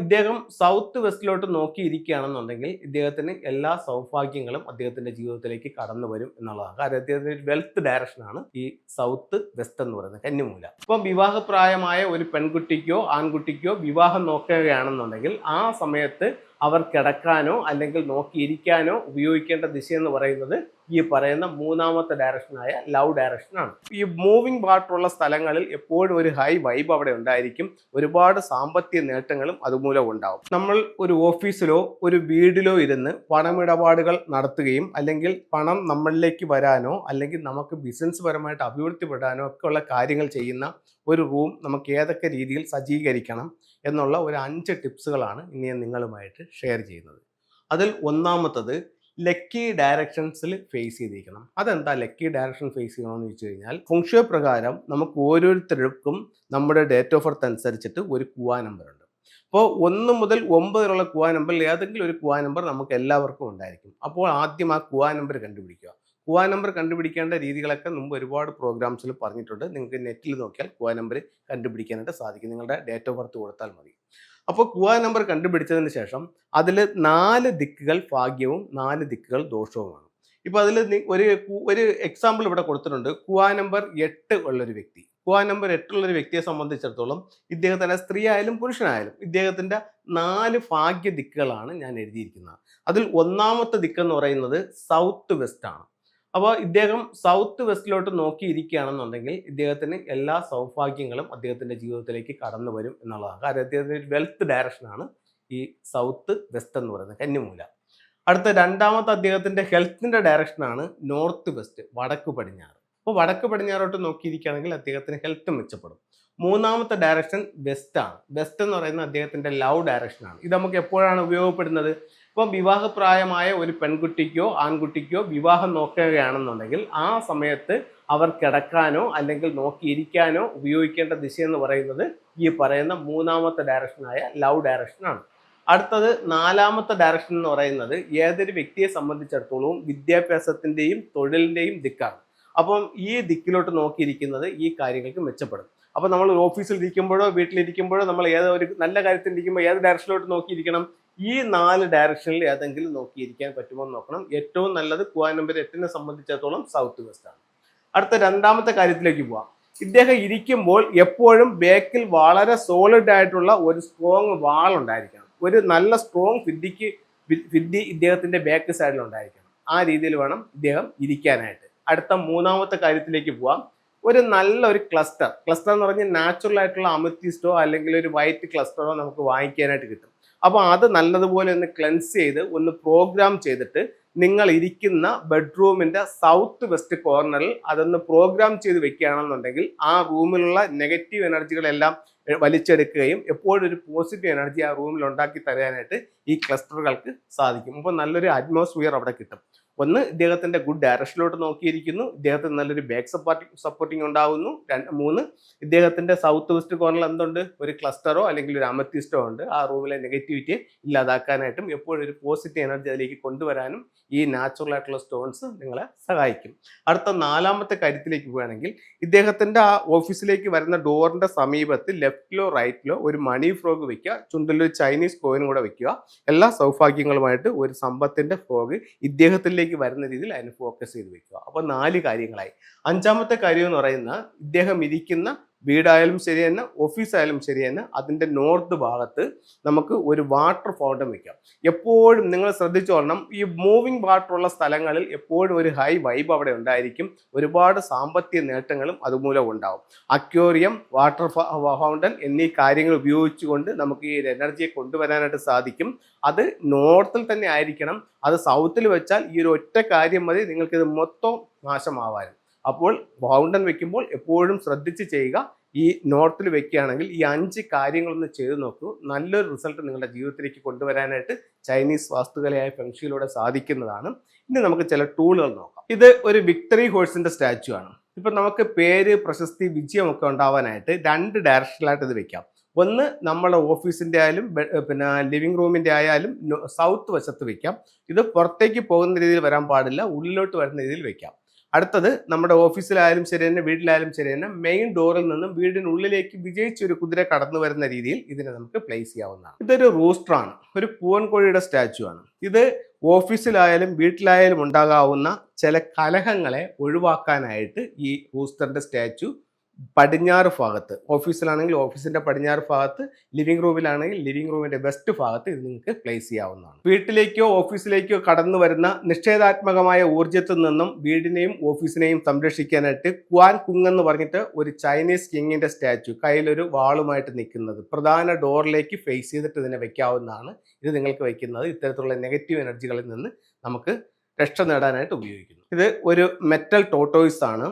ഇദ്ദേഹം സൗത്ത് വെസ്റ്റിലോട്ട് നോക്കിയിരിക്കുകയാണെന്നുണ്ടെങ്കിൽ ഇദ്ദേഹത്തിന് എല്ലാ സൗഭാഗ്യങ്ങളും അദ്ദേഹത്തിന്റെ ജീവിതത്തിലേക്ക് കടന്നു വരും എന്നുള്ളതാണ്. കാരണം അദ്ദേഹത്തിന്റെ ഒരു വെൽത്ത് ഡയറക്ഷനാണ് ഈ സൗത്ത് വെസ്റ്റ് എന്ന് പറയുന്നത്, കന്നിമൂല. ഇപ്പം വിവാഹപ്രായമായ ഒരു പെൺകുട്ടിക്കോ ആൺകുട്ടിക്കോ വിവാഹം നോക്കുകയാണെന്നുണ്ടെങ്കിൽ ആ സമയത്ത് അവർ കിടക്കാനോ അല്ലെങ്കിൽ നോക്കിയിരിക്കാനോ ഉപയോഗിക്കേണ്ട ദിശ എന്ന് പറയുന്നത് ഈ പറയുന്ന മൂന്നാമത്തെ ഡയറക്ഷനായ ലവ് ഡയറക്ഷനാണ്. ഈ മൂവിങ് പാർട്ടുള്ള സ്ഥലങ്ങളിൽ എപ്പോഴും ഒരു ഹൈ വൈബ് അവിടെ ഉണ്ടായിരിക്കും. ഒരുപാട് സാമ്പത്തിക നേട്ടങ്ങളും അതുമൂലം ഉണ്ടാവും. നമ്മൾ ഒരു ഓഫീസിലോ ഒരു വീടിലോ ഇരുന്ന് പണമിടപാടുകൾ നടത്തുകയും അല്ലെങ്കിൽ പണം നമ്മളിലേക്ക് വരാനോ അല്ലെങ്കിൽ നമുക്ക് ബിസിനസ് പരമായിട്ട് അഭിവൃദ്ധിപ്പെടാനോ ഒക്കെ ഉള്ള കാര്യങ്ങൾ ചെയ്യുന്ന ഒരു റൂം നമുക്ക് ഏതൊക്കെ രീതിയിൽ സജ്ജീകരിക്കണം എന്നുള്ള ഒരു 5 ടിപ്സുകളാണ് ഇനി ഞാൻ നിങ്ങളുമായിട്ട് ഷെയർ ചെയ്യുന്നത്. അതിൽ ഒന്നാമത്തത് ലക്കി ഡയറക്ഷൻസിൽ ഫേസ് ചെയ്തിരിക്കണം. അതെന്താ ലക്കി ഡയറക്ഷൻ ഫേസ് ചെയ്യണമെന്ന് വെച്ച് കഴിഞ്ഞാൽ ഫുങ്ഷോ പ്രകാരം നമുക്ക് ഓരോരുത്തർക്കും നമ്മുടെ ഡേറ്റ് ഓഫ് ബർത്ത് അനുസരിച്ചിട്ട് ഒരു കുവാ നമ്പർ ഉണ്ട്. അപ്പോൾ 1 മുതൽ 9 വരെയുള്ള കുവാ നമ്പറിൽ ഏതെങ്കിലും ഒരു കുവാ നമ്പർ നമുക്ക് എല്ലാവർക്കും ഉണ്ടായിരിക്കും. അപ്പോൾ ആദ്യം ആ കുവാ നമ്പർ കണ്ടുപിടിക്കുക. കുവാ നമ്പർ കണ്ടുപിടിക്കേണ്ട രീതികളൊക്കെ മുമ്പ് ഒരുപാട് പ്രോഗ്രാംസിൽ പറഞ്ഞിട്ടുണ്ട്. നിങ്ങൾക്ക് നെറ്റിൽ നോക്കിയാൽ കുവാ നമ്പർ കണ്ടുപിടിക്കാനായിട്ട് സാധിക്കും. നിങ്ങളുടെ ഡേറ്റ് ഓഫ് ബർത്ത് കൊടുത്താൽ മതി. അപ്പോൾ കുവാ നമ്പർ കണ്ടുപിടിച്ചതിന് ശേഷം അതിൽ 4 ദിക്കുകൾ ഭാഗ്യവും 4 ദിക്കുകൾ ദോഷവുമാണ്. ഇപ്പോൾ അതിൽ ഒരു എക്സാമ്പിൾ ഇവിടെ കൊടുത്തിട്ടുണ്ട്. കുവാ നമ്പർ 8 ഉള്ളൊരു വ്യക്തി. കുവാ നമ്പർ 8 ഉള്ളൊരു വ്യക്തിയെ സംബന്ധിച്ചിടത്തോളം ഇദ്ദേഹത്തിൻ്റെ സ്ത്രീ ആയാലും പുരുഷനായാലും ഇദ്ദേഹത്തിൻ്റെ 4 ഭാഗ്യ ദിക്കുകളാണ് ഞാൻ എഴുതിയിരിക്കുന്നത്. അതിൽ ഒന്നാമത്തെ ദിക്കെന്ന് പറയുന്നത് സൗത്ത് വെസ്റ്റ് ആണ്. അപ്പോൾ ഇദ്ദേഹം സൗത്ത് വെസ്റ്റിലോട്ട് നോക്കിയിരിക്കുകയാണെന്നുണ്ടെങ്കിൽ ഇദ്ദേഹത്തിന് എല്ലാ സൗഭാഗ്യങ്ങളും അദ്ദേഹത്തിന്റെ ജീവിതത്തിലേക്ക് കടന്നു വരും എന്നുള്ളതാണ്. കാരണം അദ്ദേഹത്തിന്റെ ഒരു വെൽത്ത് ഡയറക്ഷനാണ് ഈ സൗത്ത് വെസ്റ്റ് എന്ന് പറയുന്നത്, കന്നിമൂല. അടുത്ത രണ്ടാമത്തെ അദ്ദേഹത്തിന്റെ ഹെൽത്തിന്റെ ഡയറക്ഷനാണ് നോർത്ത് വെസ്റ്റ്, വടക്ക് പടിഞ്ഞാറ്. അപ്പോൾ വടക്ക് പടിഞ്ഞാറോട്ട് നോക്കിയിരിക്കുകയാണെങ്കിൽ അദ്ദേഹത്തിന് ഹെൽത്ത് മെച്ചപ്പെടും. മൂന്നാമത്തെ ഡയറക്ഷൻ വെസ്റ്റ് ആണ്. വെസ്റ്റ് എന്ന് പറയുന്നത് അദ്ദേഹത്തിന്റെ ലവ് ഡയറക്ഷനാണ്. ഇത് നമുക്ക് എപ്പോഴാണ് ഉപയോഗപ്പെടുന്നത്? ഇപ്പം വിവാഹപ്രായമായ ഒരു പെൺകുട്ടിക്കോ ആൺകുട്ടിക്കോ വിവാഹം നോക്കുകയാണെന്നുണ്ടെങ്കിൽ ആ സമയത്ത് അവർ കിടക്കാനോ അല്ലെങ്കിൽ നോക്കിയിരിക്കാനോ ഉപയോഗിക്കേണ്ട ദിശ എന്ന് പറയുന്നത് ഈ പറയുന്ന മൂന്നാമത്തെ ഡയറക്ഷനായ ലവ് ഡയറക്ഷനാണ്. അടുത്തത് നാലാമത്തെ ഡയറക്ഷൻ എന്ന് പറയുന്നത് ഏതൊരു വ്യക്തിയെ സംബന്ധിച്ചിടത്തോളം വിദ്യാഭ്യാസത്തിൻ്റെയും തൊഴിലിൻ്റെയും ദിക്കാണ്. അപ്പം ഈ ദിക്കിലോട്ട് നോക്കിയിരിക്കുന്നത് ഈ കാര്യങ്ങൾക്ക് മെച്ചപ്പെടും. അപ്പോൾ നമ്മൾ ഓഫീസിൽ ഇരിക്കുമ്പോഴോ വീട്ടിലിരിക്കുമ്പോഴോ നമ്മൾ ഒരു നല്ല കാര്യത്തിൽ ഇരിക്കുമ്പോൾ ഏത് ഡയറക്ഷനിലോട്ട് നോക്കിയിരിക്കണം? ഈ 4 ഡയറക്ഷനിൽ ഏതെങ്കിലും നോക്കിയിരിക്കാൻ പറ്റുമോ എന്ന് നോക്കണം. ഏറ്റവും നല്ലത് കുവാ നമ്പർ 8നെ സംബന്ധിച്ചിടത്തോളം സൗത്ത് വെസ്റ്റ് ആണ്. അടുത്ത രണ്ടാമത്തെ കാര്യത്തിലേക്ക് പോവാം. ഇദ്ദേഹം ഇരിക്കുമ്പോൾ എപ്പോഴും ബാക്കിൽ വളരെ സോളിഡ് ആയിട്ടുള്ള ഒരു സ്ട്രോങ് വാൾ ഉണ്ടായിരിക്കണം. ഒരു നല്ല സ്ട്രോങ് ഫിദ്ദി ഇദ്ദേഹത്തിന്റെ ബാക്ക് സൈഡിൽ ഉണ്ടായിരിക്കണം. ആ രീതിയിൽ വേണം ഇദ്ദേഹം ഇരിക്കാനായിട്ട്. അടുത്ത മൂന്നാമത്തെ കാര്യത്തിലേക്ക് പോവാം. ഒരു നല്ലൊരു ക്ലസ്റ്റർ എന്ന് പറഞ്ഞാൽ നാച്ചുറൽ ആയിട്ടുള്ള അമത്തിസ്റ്റോ അല്ലെങ്കിൽ ഒരു വൈറ്റ് ക്ലസ്റ്ററോ നമുക്ക് വാങ്ങിക്കാനായിട്ട് കിട്ടും. അപ്പോൾ അത് നല്ലതുപോലെ ഒന്ന് ക്ലെൻസ് ചെയ്ത് ഒന്ന് പ്രോഗ്രാം ചെയ്തിട്ട് നിങ്ങൾ ഇരിക്കുന്ന ബെഡ്റൂമിൻ്റെ സൗത്ത് വെസ്റ്റ് കോർണറിൽ അതൊന്ന് പ്രോഗ്രാം ചെയ്ത് വെക്കുകയാണെന്നുണ്ടെങ്കിൽ ആ റൂമിലുള്ള നെഗറ്റീവ് എനർജികളെല്ലാം വലിച്ചെടുക്കുകയും എപ്പോഴും ഒരു പോസിറ്റീവ് എനർജി ആ റൂമിൽ ഉണ്ടാക്കി തരാനായിട്ട് ഈ ക്ലസ്റ്ററുകൾക്ക് സാധിക്കും. അപ്പോൾ നല്ലൊരു അറ്റ്മോസ്ഫിയർ അവിടെ കിട്ടും. ഒന്ന്, ഇദ്ദേഹത്തിന്റെ ഗുഡ് ഡയറക്ഷനിലോട്ട് നോക്കിയിരിക്കുന്നു, ഇദ്ദേഹത്തിന് നല്ലൊരു ബാക്ക് സപ്പോർട്ടിങ് ഉണ്ടാകുന്നു. 3, ഇദ്ദേഹത്തിന്റെ സൗത്ത് വെസ്റ്റ് കോർണറിൽ എന്തുണ്ട്? ഒരു ക്ലസ്റ്ററോ അല്ലെങ്കിൽ ഒരു അമത്തിസ്റ്റോ ഉണ്ട്. ആ റൂമിലെ നെഗറ്റിവിറ്റിയെ ഇല്ലാതാക്കാനായിട്ടും എപ്പോഴും ഒരു പോസിറ്റീവ് എനർജി അതിലേക്ക് കൊണ്ടുവരാനും ഈ നാച്ചുറൽ ആയിട്ടുള്ള സ്റ്റോൺസ് നിങ്ങളെ സഹായിക്കും. അടുത്ത 4ാമത്തെ കാര്യത്തിലേക്ക് പോവുകയാണെങ്കിൽ ഇദ്ദേഹത്തിന്റെ ആ ഓഫീസിലേക്ക് വരുന്ന ഡോറിന്റെ സമീപത്ത് ലെഫ്റ്റിലോ റൈറ്റിലോ ഒരു മണി ഫ്രോഗ് വെക്കുക, ചുണ്ടിലൊരു ചൈനീസ് കോയിനും കൂടെ വെക്കുക. എല്ലാ സൗഭാഗ്യങ്ങളുമായിട്ട് ഒരു സമ്പത്തിന്റെ ഫ്രോഗ് ഇദ്ദേഹത്തിലേക്ക് വരുന്ന രീതിയിൽ അതിന് ഫോക്കസ് ചെയ്ത് വെക്കുക. അപ്പോൾ 4 കാര്യങ്ങളായി. 5ാമത്തെ കാര്യം എന്ന് പറയുന്ന ഇദ്ദേഹം ഇരിക്കുന്ന വീടായാലും ശരി തന്നെ ഓഫീസായാലും ശരി തന്നെ അതിൻ്റെ നോർത്ത് ഭാഗത്ത് നമുക്ക് ഒരു വാട്ടർ ഫൗണ്ടൻ വെക്കാം. എപ്പോഴും നിങ്ങൾ ശ്രദ്ധിച്ചോളണം, ഈ മൂവിങ് വാട്ടറുള്ള സ്ഥലങ്ങളിൽ എപ്പോഴും ഒരു ഹൈ വൈബ് അവിടെ ഉണ്ടായിരിക്കും. ഒരുപാട് സാമ്പത്തിക നേട്ടങ്ങളും അതുമൂലം ഉണ്ടാവും. അക്വേറിയം, വാട്ടർ ഫൗണ്ടൻ എന്നീ കാര്യങ്ങൾ ഉപയോഗിച്ചുകൊണ്ട് നമുക്ക് ഈ എനർജിയെ കൊണ്ടുവരാനായിട്ട് സാധിക്കും. അത് നോർത്തിൽ തന്നെ ആയിരിക്കണം. അത് സൗത്തിൽ വെച്ചാൽ ഈ ഒരു ഒറ്റ കാര്യം മതി നിങ്ങൾക്കിത് മൊത്തം നാശമാവാനും. അപ്പോൾ ഫൗണ്ടൻ വെക്കുമ്പോൾ എപ്പോഴും ശ്രദ്ധിച്ച് ചെയ്യുക. ഈ നോർത്തിൽ വെക്കുകയാണെങ്കിൽ ഈ 5 കാര്യങ്ങളൊന്ന് ചെയ്തു നോക്കൂ. നല്ലൊരു റിസൾട്ട് നിങ്ങളുടെ ജീവിതത്തിലേക്ക് കൊണ്ടുവരാനായിട്ട് ചൈനീസ് വാസ്തുകലയായ ഫെങ്ഷിയിലൂടെ സാധിക്കുന്നതാണ്. ഇനി നമുക്ക് ചില ടൂളുകൾ നോക്കാം. ഇത് ഒരു വിക്ടറി ഹോഴ്സിന്റെ സ്റ്റാച്ചു ആണ്. ഇപ്പം നമുക്ക് പേര്, പ്രശസ്തി, വിജയമൊക്കെ ഉണ്ടാവാനായിട്ട് 2 ഡയറക്ഷനിലായിട്ട് ഇത് വെക്കാം. ഒന്ന്, നമ്മുടെ ഓഫീസിൻ്റെ ആയാലും പിന്നെ ലിവിങ് റൂമിൻ്റെ ആയാലും സൗത്ത് വശത്ത് വെക്കാം. ഇത് പുറത്തേക്ക് പോകുന്ന രീതിയിൽ വരാൻ പാടില്ല, ഉള്ളിലോട്ട് വരുന്ന രീതിയിൽ വെക്കാം. അടുത്തത് നമ്മുടെ ഓഫീസിലായാലും ശരി തന്നെ വീട്ടിലായാലും ശരി തന്നെ മെയിൻ ഡോറിൽ നിന്നും വീടിനുള്ളിലേക്ക് വിജയിച്ചൊരു കുതിര കടന്നു വരുന്ന രീതിയിൽ ഇതിനെ നമുക്ക് പ്ലേസ് ചെയ്യാവുന്നതാണ്. ഇതൊരു റൂസ്റ്ററാണ്, ഒരു പൂവൻ കോഴിയുടെ സ്റ്റാച്ചു ആണ്. ഇത് ഓഫീസിലായാലും വീട്ടിലായാലും ഉണ്ടാകാവുന്ന ചില കലഹങ്ങളെ ഒഴിവാക്കാനായിട്ട് ഈ റൂസ്റ്ററിന്റെ സ്റ്റാച്ചു പടിഞ്ഞാറ് ഭാഗത്ത്, ഓഫീസിലാണെങ്കിൽ ഓഫീസിന്റെ പടിഞ്ഞാറ് ഭാഗത്ത്, ലിവിംഗ് റൂമിലാണെങ്കിൽ ലിവിംഗ് റൂമിന്റെ വെസ്റ്റ് ഭാഗത്ത് ഇത് നിങ്ങൾക്ക് പ്ലേസ് ചെയ്യാവുന്നതാണ്. വീട്ടിലേക്കോ ഓഫീസിലേക്കോ കടന്നു വരുന്ന നിഷേധാത്മകമായ ഊർജ്ജത്തിൽ നിന്നും വീടിനെയും ഓഫീസിനെയും സംരക്ഷിക്കാനായിട്ട് ക്വാൻ കുങ് എന്ന് പറഞ്ഞിട്ട് ഒരു ചൈനീസ് കിങ്ങിന്റെ സ്റ്റാച്ചു കയ്യിലൊരു വാളുമായിട്ട് നിൽക്കുന്നത് പ്രധാന ഡോറിലേക്ക് ഫേസ് ചെയ്തിട്ട് ഇതിനെ വെക്കാവുന്നതാണ്. ഇത് നിങ്ങൾക്ക് വയ്ക്കുന്നത് ഇത്തരത്തിലുള്ള നെഗറ്റീവ് എനർജികളിൽ നിന്ന് നമുക്ക് രക്ഷ നേടാനായിട്ട് ഉപയോഗിക്കുന്നു. ഇത് ഒരു മെറ്റൽ ടോട്ടോയിസ് ആണ്.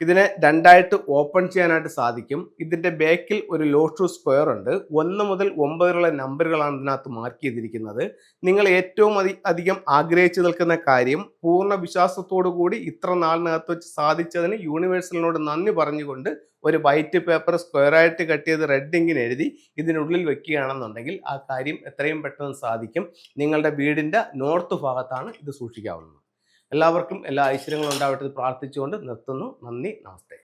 ഇതിനെ രണ്ടായിട്ട് ഓപ്പൺ ചെയ്യാനായിട്ട് സാധിക്കും. ഇതിന്റെ ബാക്കിൽ ഒരു ലോട്ടു സ്ക്വയർ ഉണ്ട്. 1 മുതൽ 9 വരെയുള്ള നമ്പറുകളാണ് ഇതിനകത്ത് മാർക്ക് ചെയ്തിരിക്കുന്നത്. നിങ്ങൾ ഏറ്റവും അധികം ആഗ്രഹിച്ചു നിൽക്കുന്ന കാര്യം പൂർണ്ണ വിശ്വാസത്തോടു കൂടി ഇത്ര നാളിനകത്ത് വെച്ച് സാധിച്ചതിന് യൂണിവേഴ്സലിനോട് നന്ദി പറഞ്ഞുകൊണ്ട് ഒരു വൈറ്റ് പേപ്പർ സ്ക്വയറായിട്ട് കട്ട് ചെയ്ത് റെഡ് ഇങ്കിന് എഴുതി ഇതിനുള്ളിൽ വെക്കുകയാണെന്നുണ്ടെങ്കിൽ ആ കാര്യം എത്രയും പെട്ടെന്ന് സാധിക്കും. നിങ്ങളുടെ വീടിന്റെ നോർത്ത് ഭാഗത്താണ് ഇത് സൂക്ഷിക്കാവുന്നത്. എല്ലാവർക്കും എല്ലാ ഐശ്വര്യങ്ങളും ഉണ്ടാവട്ടെ പ്രാർത്ഥിച്ചുകൊണ്ട് നിർത്തുന്നു. നന്ദി, നമസ്തേ.